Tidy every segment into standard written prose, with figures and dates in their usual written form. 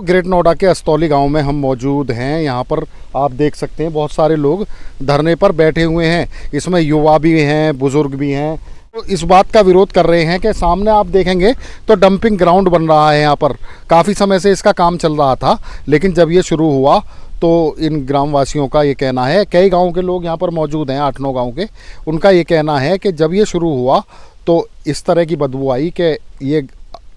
Great Noida के अस्तौली गांव में हम मौजूद हैं। यहाँ पर आप देख सकते हैं बहुत सारे लोग धरने पर बैठे हुए हैं। इसमें युवा भी हैं, बुजुर्ग भी हैं। तो इस बात का विरोध कर रहे हैं कि सामने आप देखेंगे तो डंपिंग ग्राउंड बन रहा है। यहाँ पर काफ़ी समय से इसका काम चल रहा था, लेकिन जब ये शुरू हुआ तो इन ग्रामवासियों का ये कहना है, कई गाँव के लोग यहाँ पर मौजूद हैं, 8-9 गाँव के, उनका ये कहना है कि जब ये शुरू हुआ तो इस तरह की बदबू आई कि ये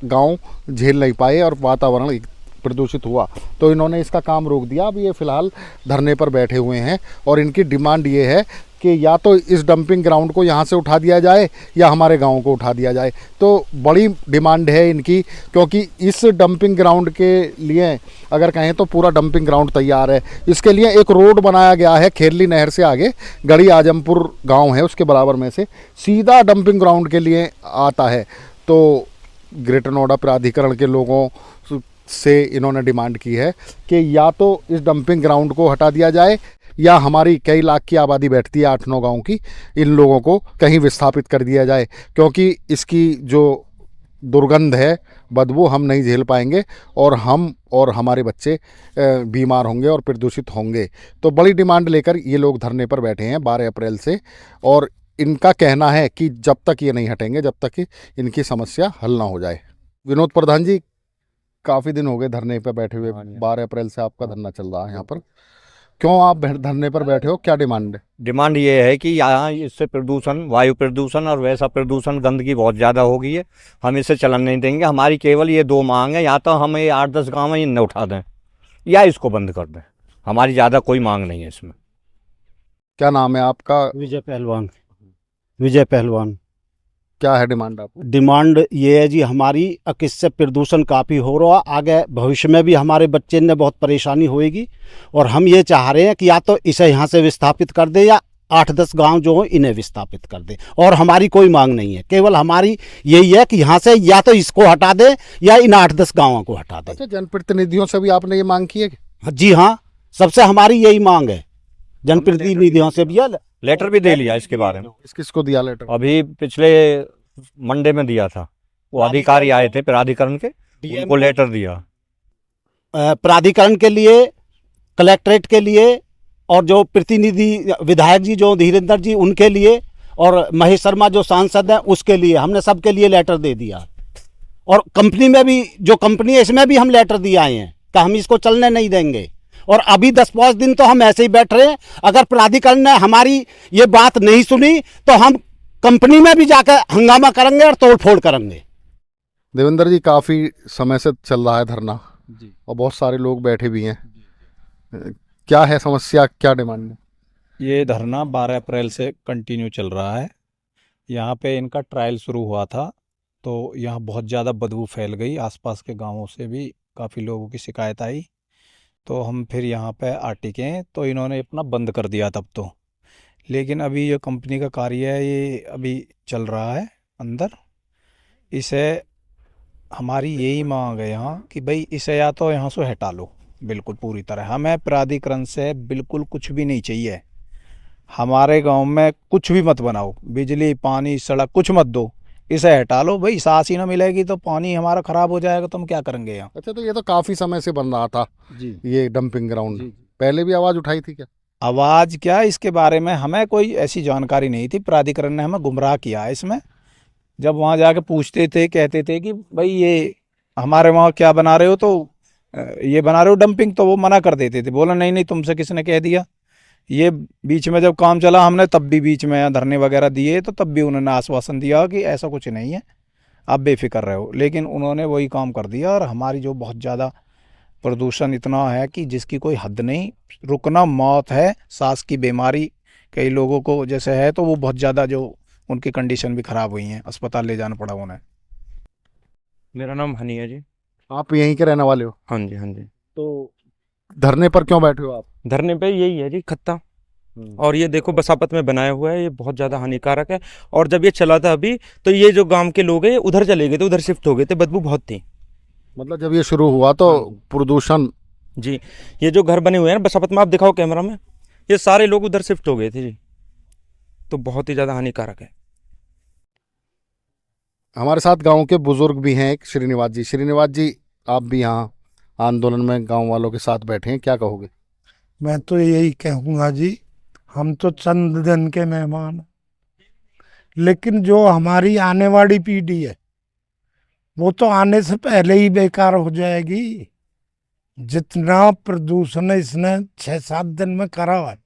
गांव झेल नहीं पाए और वातावरण प्रदूषित हुआ, तो इन्होंने इसका काम रोक दिया। अब ये फ़िलहाल धरने पर बैठे हुए हैं और इनकी डिमांड ये है कि या तो इस डंपिंग ग्राउंड को यहाँ से उठा दिया जाए या हमारे गांव को उठा दिया जाए। तो बड़ी डिमांड है इनकी, क्योंकि इस डंपिंग ग्राउंड के लिए अगर कहें तो पूरा डंपिंग ग्राउंड तैयार है। इसके लिए एक रोड बनाया गया है, खेरली नहर से आगे गढ़ी आजमपुर गाँव है, उसके बराबर में से सीधा डंपिंग ग्राउंड के लिए आता है। तो ग्रेटर नोएडा प्राधिकरण के लोगों से इन्होंने डिमांड की है कि या तो इस डंपिंग ग्राउंड को हटा दिया जाए या हमारी कई लाख की आबादी बैठती है 8-9 गाँव की, इन लोगों को कहीं विस्थापित कर दिया जाए, क्योंकि इसकी जो दुर्गंध है, बदबू हम नहीं झेल पाएंगे और हम और हमारे बच्चे बीमार होंगे और प्रदूषित होंगे। तो बड़ी डिमांड लेकर ये लोग धरने पर बैठे हैं 12 अप्रैल से, और इनका कहना है कि जब तक ये नहीं हटेंगे, जब तक इनकी समस्या हल ना हो जाए। विनोद प्रधान जी, काफ़ी दिन हो गए धरने पर बैठे हुए, 12 अप्रैल से आपका धरना चल रहा है यहाँ पर, क्यों आप धरने पर बैठे हो, क्या डिमांड है? डिमांड ये है कि यहाँ इससे प्रदूषण, वायु प्रदूषण और वैसा प्रदूषण, गंदगी बहुत ज़्यादा हो गई है। हम इसे चलन नहीं देंगे। हमारी केवल ये 2 मांग है, या तो हम ये 8-10 गाँव इन उठा दें या इसको बंद कर दें। हमारी ज़्यादा कोई मांग नहीं है इसमें। क्या नाम है आपका? विजय पहलवान। विजय पहलवान। क्या है डिमांड आपकी? डिमांड ये है जी हमारी, इससे प्रदूषण काफ़ी हो रहा, आगे भविष्य में भी हमारे बच्चे ने बहुत परेशानी होएगी, और हम ये चाह रहे हैं कि या तो इसे यहाँ से विस्थापित कर दे या 8-10 गांव जो हो इन्हें विस्थापित कर दे। और हमारी कोई मांग नहीं है, केवल हमारी यही है कि यहाँ से या तो इसको हटा दे या इन 8-10 गाँवों को हटा दे। अच्छा, जनप्रतिनिधियों से भी आपने ये मांग की है? जी हाँ, सबसे हमारी यही मांग है, जनप्रतिनिधियों से भी। लेटर भी दे लिया इसके बारे में। किसको दिया लेटर? अभी पिछले मंडे में दिया था, वो अधिकारी आए थे प्राधिकरण के, उनको लेटर दिया। प्राधिकरण के लिए, कलेक्ट्रेट के लिए, और जो प्रतिनिधि विधायक जी जो धीरेन्द्र जी उनके लिए, और महेश शर्मा जो सांसद हैं उसके लिए, हमने सबके लिए लेटर दे दिया। और कंपनी में भी, जो कंपनी है इसमें भी हम लेटर दिए आए हैं कि हम इसको चलने नहीं देंगे। और अभी 10-5 दिन तो हम ऐसे ही बैठ रहे हैं। अगर प्राधिकरण ने हमारी ये बात नहीं सुनी तो हम कंपनी में भी जाकर हंगामा करेंगे और तोड़फोड़ करेंगे। देवेंद्र जी, काफ़ी समय से चल रहा है धरना जी, और बहुत सारे लोग बैठे भी हैं। क्या है समस्या, क्या डिमांड है? ये धरना 12 अप्रैल से कंटिन्यू चल रहा है। यहाँ पे इनका ट्रायल शुरू हुआ था, तो यहाँ बहुत ज़्यादा बदबू फैल गई। आसपास के गांवों से भी काफ़ी लोगों की शिकायत आई, तो हम फिर यहाँ पे आ टिके, तो इन्होंने अपना बंद कर दिया तब तो। लेकिन अभी ये कंपनी का कार्य है, ये अभी चल रहा है अंदर। इसे हमारी यही मांग है यहाँ कि भाई इसे या तो यहाँ से हटा लो बिल्कुल पूरी तरह। हमें प्राधिकरण से बिल्कुल कुछ भी नहीं चाहिए। हमारे गांव में कुछ भी मत बनाओ, बिजली, पानी, सड़क कुछ मत दो, इसे हटा लो। भाई सांस ही ना मिलेगी तो पानी हमारा ख़राब हो जाएगा, तो हम क्या करेंगे यहाँ। अच्छा, तो ये तो काफ़ी समय से बन रहा था जी, ये डंपिंग ग्राउंड, पहले भी आवाज़ उठाई थी क्या? आवाज़ क्या, इसके बारे में हमें कोई ऐसी जानकारी नहीं थी। प्राधिकरण ने हमें गुमराह किया है इसमें। जब वहाँ जाके पूछते थे, कहते थे कि भाई ये हमारे वहाँ क्या बना रहे हो, तो ये बना रहे हो डंपिंग, तो वो मना कर देते थे। बोला नहीं नहीं, तुमसे किसने कह दिया। ये बीच में जब काम चला, हमने तब भी बीच में धरने वगैरह दिए, तो तब भी उन्होंने आश्वासन दिया कि ऐसा कुछ नहीं है, आप बेफिक्र रहो। लेकिन उन्होंने वही काम कर दिया, और हमारी जो बहुत ज़्यादा प्रदूषण इतना है कि जिसकी कोई हद नहीं, रुकना मौत है। सांस की बीमारी कई लोगों को जैसे है, तो वो बहुत ज़्यादा, जो उनकी कंडीशन भी ख़राब हुई हैं, अस्पताल ले जाना पड़ा उन्हें। मेरा नाम हनी है जी। आप यहीं के रहने वाले हो? हाँ जी, हाँ जी। तो धरने पर क्यों बैठे हो आप? धरने पे यही है जी, खत्ता। और ये देखो बसापत में बनाया हुआ है, ये बहुत ज़्यादा हानिकारक है। और जब ये चला था अभी, तो ये जो गांव के लोग हैं उधर चले गए थे, उधर शिफ्ट हो गए थे, बदबू बहुत थी। मतलब जब ये शुरू हुआ तो प्रदूषण जी, ये जो घर बने हुए हैं ना बसापत में, आप दिखाओ कैमरा में, ये सारे लोग उधर शिफ्ट हो गए थे जी। तो बहुत ही ज़्यादा हानिकारक है। हमारे साथ गांव के बुजुर्ग भी हैं, एक श्रीनिवास जी। श्रीनिवास जी, आप भी यहाँ आंदोलन में गांव वालों के साथ बैठे हैं, क्या कहोगे? मैं तो यही कहूँगा जी, हम तो चंद दिन के मेहमान हैं, लेकिन जो हमारी आने वाली पीढ़ी है वो तो आने से पहले ही बेकार हो जाएगी। जितना प्रदूषण इसने 6-7 दिन में करा है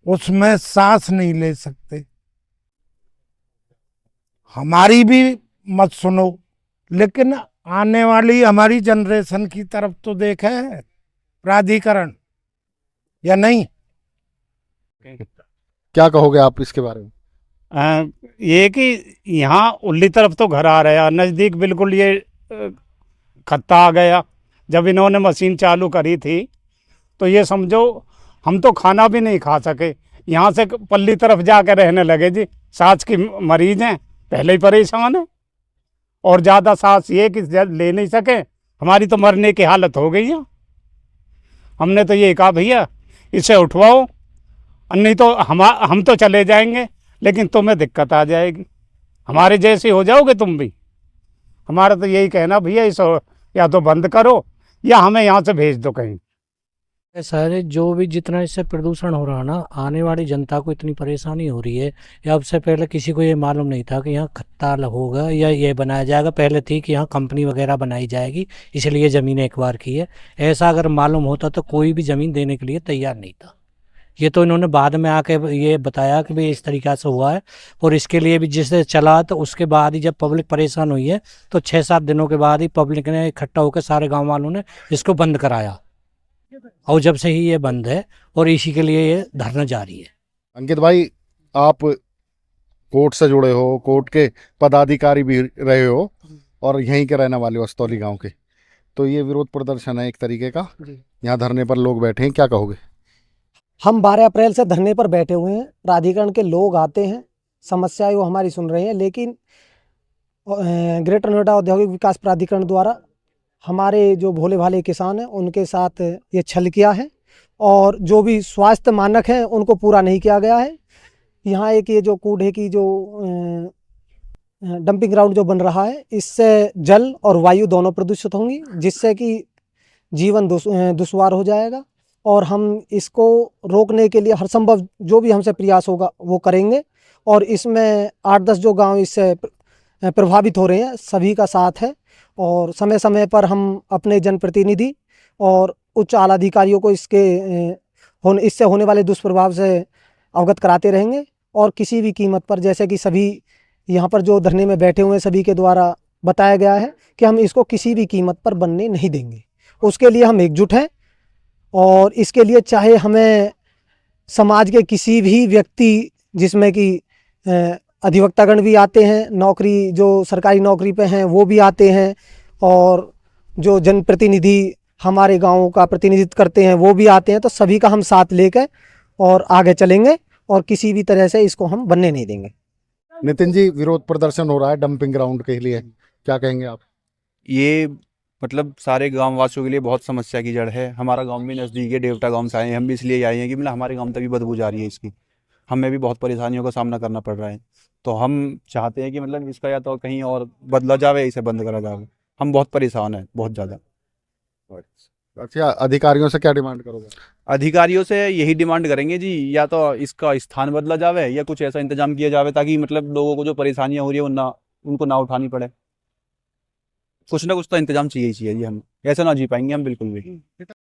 उसमें सांस नहीं ले सकते। हमारी भी मत सुनो, लेकिन आने वाली हमारी जनरेशन की तरफ तो देखे प्राधिकरण या नहीं। क्या कहोगे आप इसके बारे में? ये कि यहाँ उल्ली तरफ तो घर आ रहा है, नज़दीक बिल्कुल ये खत्ता आ गया। जब इन्होंने मशीन चालू करी थी तो ये समझो हम तो खाना भी नहीं खा सके, यहाँ से पल्ली तरफ जाकर रहने लगे जी। सांस की मरीज हैं, पहले ही परेशान है, और ज़्यादा सांस ये कि ले नहीं सके, हमारी तो मरने की हालत हो गई है। हमने तो ये कहा भैया इसे उठवाओ, नहीं तो हम तो चले जाएंगे, लेकिन तुम्हें दिक्कत आ जाएगी, हमारे जैसे हो जाओगे तुम भी। हमारा तो यही कहना भैया, इसे या तो बंद करो या हमें यहाँ से भेज दो कहीं। सारे जो भी जितना इससे प्रदूषण हो रहा ना, आने वाली जनता को इतनी परेशानी हो रही है। या अब से पहले किसी को ये मालूम नहीं था कि यहाँ खत्ता होगा या ये बनाया जाएगा। पहले थी कि यहाँ कंपनी वगैरह बनाई जाएगी, इसलिए ज़मीन एक बार की है। ऐसा अगर मालूम होता तो कोई भी ज़मीन देने के लिए तैयार नहीं था। ये तो इन्होंने बाद में आके ये बताया कि भाई इस तरीक़ा से हुआ है, और इसके लिए भी जिससे चला तो उसके बाद ही जब पब्लिक परेशान हुई है तो 6-7 दिनों के बाद ही पब्लिक ने इकट्ठा होकर सारे गाँव वालों ने इसको बंद कराया, और जब से ही ये बंद है और इसी के लिए ये धरना जारी है। अंकित भाई, आप कोर्ट से जुड़े हो, कोर्ट के पदाधिकारी भी रहे हो और यहीं के रहने वाले हो, अस्तौली गांव के, तो ये विरोध प्रदर्शन है एक तरीके का, यहाँ धरने पर लोग बैठे हैं, क्या कहोगे? हम 12 अप्रैल से धरने पर बैठे हुए हैं। प्राधिकरण के लोग आते हैं, समस्याएं वो हमारी सुन रहे हैं, लेकिन ग्रेटर नोएडा औद्योगिक विकास प्राधिकरण द्वारा हमारे जो भोले भाले किसान हैं उनके साथ ये छल किया है, और जो भी स्वास्थ्य मानक हैं उनको पूरा नहीं किया गया है। यहाँ एक ये जो कूड़े की जो डंपिंग ग्राउंड जो बन रहा है, इससे जल और वायु दोनों प्रदूषित होंगी, जिससे कि जीवन दुश्वार हो जाएगा। और हम इसको रोकने के लिए हर संभव जो भी हमसे प्रयास होगा वो करेंगे, और इसमें 8-10 जो गांव इससे प्रभावित हो रहे हैं सभी का साथ है, और समय समय पर हम अपने जनप्रतिनिधि और उच्च आला अधिकारियों को इससे होने वाले दुष्प्रभाव से अवगत कराते रहेंगे। और किसी भी कीमत पर, जैसे कि सभी यहाँ पर जो धरने में बैठे हुए हैं सभी के द्वारा बताया गया है कि हम इसको किसी भी कीमत पर बनने नहीं देंगे। उसके लिए हम एकजुट हैं, और इसके लिए चाहे हमें समाज के किसी भी व्यक्ति, जिसमें कि अधिवक्तागण भी आते हैं, नौकरी जो सरकारी नौकरी पे हैं वो भी आते हैं, और जो जनप्रतिनिधि हमारे गाँव का प्रतिनिधित्व करते हैं वो भी आते हैं, तो सभी का हम साथ लेकर और आगे चलेंगे, और किसी भी तरह से इसको हम बनने नहीं देंगे। नितिन जी, विरोध प्रदर्शन हो रहा है डंपिंग ग्राउंड के लिए, क्या कहेंगे आप? ये मतलब सारे गांव वासियों के लिए बहुत समस्या की जड़ है। हमारा गांव भी नज़दीक है, देवटा गांव से आए हैं हम भी, इसलिए आए हैं कि मतलब हमारे गांव तक भी बदबू जा रही है इसकी, हमें भी बहुत परेशानियों का सामना करना पड़ रहा है। तो हम चाहते हैं कि मतलब इसका या तो कहीं और बदला जावे, इसे बंद करा जावे। हम बहुत परेशान हैं, बहुत ज़्यादा। अच्छा, अधिकारियों से क्या डिमांड करोगे? अधिकारियों से यही डिमांड करेंगे जी, या तो इसका स्थान बदला जावे या कुछ ऐसा इंतजाम किया जावे ताकि मतलब लोगों को जो परेशानियाँ हो रही है उनको ना उठानी पड़े। कुछ ना कुछ तो इंतजाम चाहिए ही चाहिए जी, हम ऐसे ना जी पाएंगे हम बिल्कुल भी।